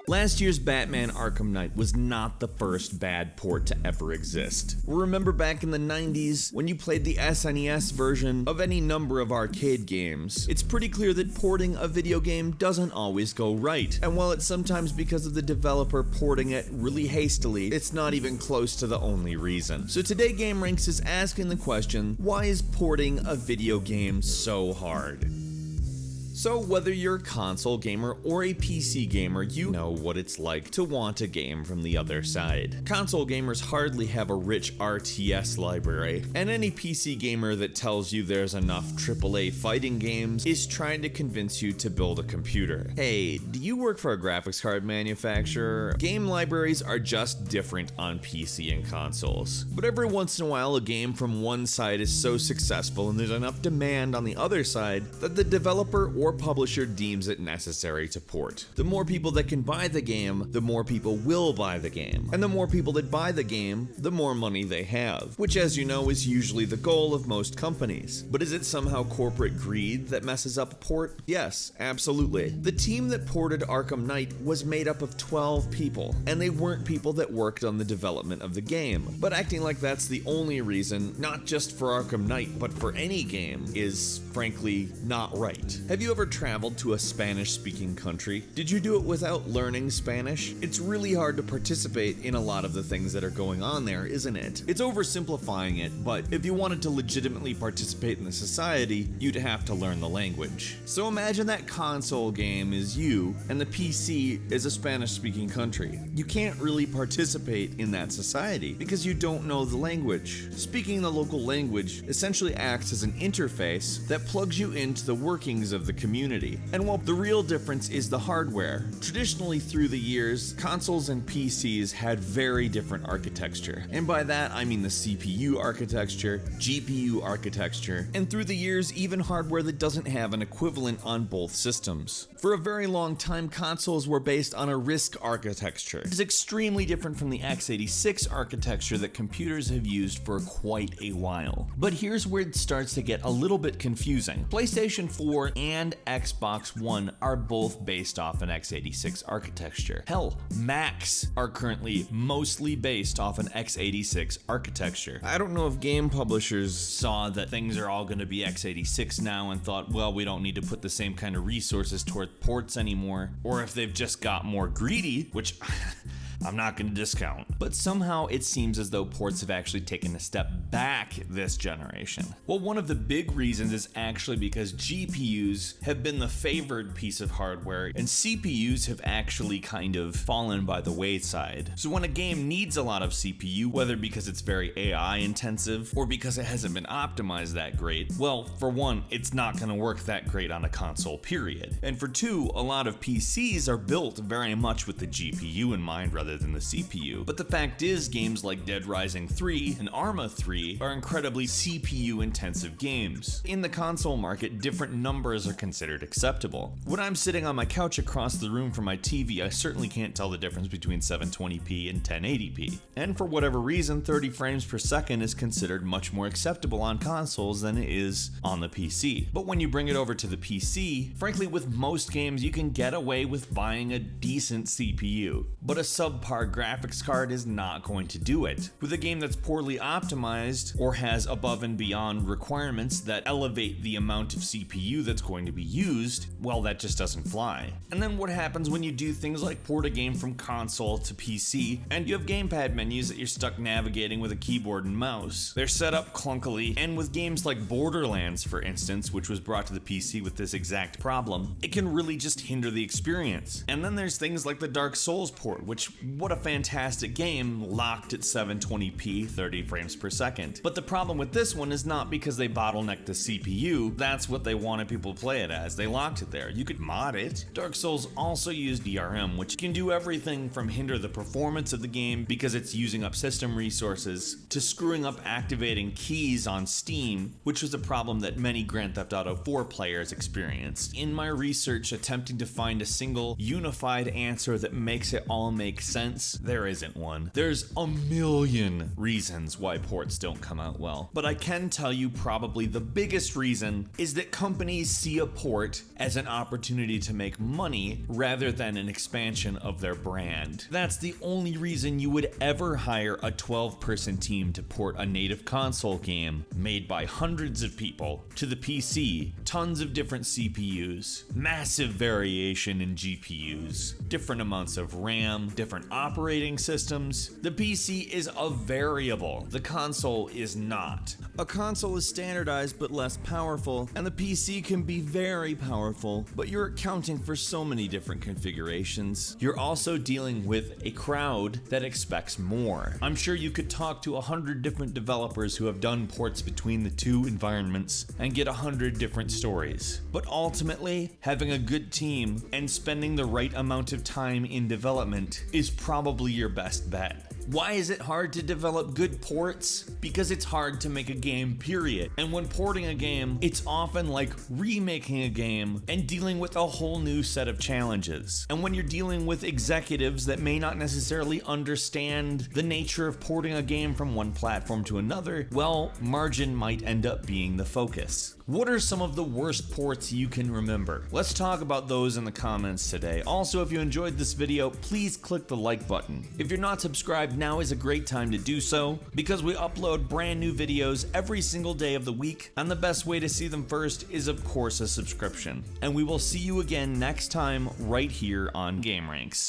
Last year's Batman Arkham Knight was not the first bad port to ever exist. Remember back in the 90s, when you played the SNES version of any number of arcade games, it's pretty clear that porting a video game doesn't always go right. And while it's sometimes because of the developer porting it really hastily, it's not even close to the only reason. So today gameranx is asking the question, why is porting a video game so hard? So whether you're a console gamer or a PC gamer, you know what it's like to want a game from the other side. Console gamers hardly have a rich RTS library, and any PC gamer that tells you there's enough AAA fighting games is trying to convince you to build a computer. Hey, do you work for a graphics card manufacturer? Game libraries are just different on PC and consoles. But every once in a while, a game from one side is so successful and there's enough demand on the other side that the developer or publisher deems it necessary to port. The more people that can buy the game, the more people will buy the game. And the more people that buy the game, the more money they have, which, as you know, is usually the goal of most companies. But is it somehow corporate greed that messes up a port? Yes, absolutely. The team that ported Arkham Knight was made up of 12 people, and they weren't people that worked on the development of the game. But acting like that's the only reason, not just for Arkham Knight, but for any game, is frankly not right. Have you ever traveled to a Spanish-speaking country? Did you do it without learning Spanish? It's really hard to participate in a lot of the things that are going on there, isn't it? It's oversimplifying it, but if you wanted to legitimately participate in the society, you'd have to learn the language. So imagine that console game is you, and the PC is a Spanish-speaking country. You can't really participate in that society because you don't know the language. Speaking the local language essentially acts as an interface that plugs you into the workings of the community. And while the real difference is the hardware, traditionally through the years, consoles and PCs had very different architecture. And by that, I mean the CPU architecture, GPU architecture, and through the years, even hardware that doesn't have an equivalent on both systems. For a very long time, consoles were based on a RISC architecture. It is extremely different from the x86 architecture that computers have used for quite a while. But here's where it starts to get a little bit confusing. PlayStation 4 and Xbox One are both based off an x86 architecture. Hell, Macs are currently mostly based off an x86 architecture. I don't know if game publishers saw that things are all going to be x86 now and thought, well, we don't need to put the same kind of resources toward ports anymore, or if they've just got more greedy, which I'm not going to discount. But somehow it seems as though ports have actually taken a step back this generation. Well, one of the big reasons is actually because GPUs have been the favored piece of hardware and CPUs have actually kind of fallen by the wayside. So when a game needs a lot of CPU, whether because it's very AI intensive or because it hasn't been optimized that great, well, for one, it's not going to work that great on a console, period. And for two, a lot of PCs are built very much with the GPU in mind rather than the CPU. But the fact is, games like Dead Rising 3 and Arma 3 are incredibly CPU intensive games. In the console market, different numbers are considered acceptable. When I'm sitting on my couch across the room from my TV, I certainly can't tell the difference between 720p and 1080p. And for whatever reason, 30 frames per second is considered much more acceptable on consoles than it is on the PC. But when you bring it over to the PC, frankly, with most games, you can get away with buying a decent CPU. But a subpar graphics card is not going to do it. With a game that's poorly optimized or has above and beyond requirements that elevate the amount of CPU that's going to be used, well, that just doesn't fly. And then what happens when you do things like port a game from console to PC and you have gamepad menus that you're stuck navigating with a keyboard and mouse? They're set up clunkily, and with games like Borderlands, for instance, which was brought to the PC with this exact problem, it can really just hinder the experience. And then there's things like the Dark Souls port, which, what a fantastic game, locked at 720p 30 frames per second. But the problem with this one is not because they bottlenecked the CPU, that's what they wanted people to play it as, they locked it there. You could mod it. Dark Souls also used DRM, which can do everything from hinder the performance of the game because it's using up system resources, to screwing up activating keys on Steam, which was a problem that many Grand Theft Auto 4 players experienced. In my research attempting to find a single unified answer that makes it all make sense, sense? There isn't one. There's a million reasons why ports don't come out well. But I can tell you probably the biggest reason is that companies see a port as an opportunity to make money rather than an expansion of their brand. That's the only reason you would ever hire a 12-person team to port a native console game made by hundreds of people to the PC. Tons of different CPUs, massive variation in GPUs, different amounts of RAM, different operating systems. The PC is a variable, the console is not. A console is standardized but less powerful, and the PC can be very powerful, but you're accounting for so many different configurations. You're also dealing with a crowd that expects more. I'm sure you could talk to 100 different developers who have done ports between the two environments and get 100 different stories. But ultimately, having a good team and spending the right amount of time in development is probably your best bet. Why is it hard to develop good ports? Because it's hard to make a game, period. And when porting a game, it's often like remaking a game and dealing with a whole new set of challenges. And when you're dealing with executives that may not necessarily understand the nature of porting a game from one platform to another, well, margin might end up being the focus. What are some of the worst ports you can remember? Let's talk about those in the comments today. Also, if you enjoyed this video, please click the like button. If you're not subscribed, now is a great time to do so, because we upload brand new videos every single day of the week, and the best way to see them first is of course a subscription. And we will see you again next time right here on gameranx.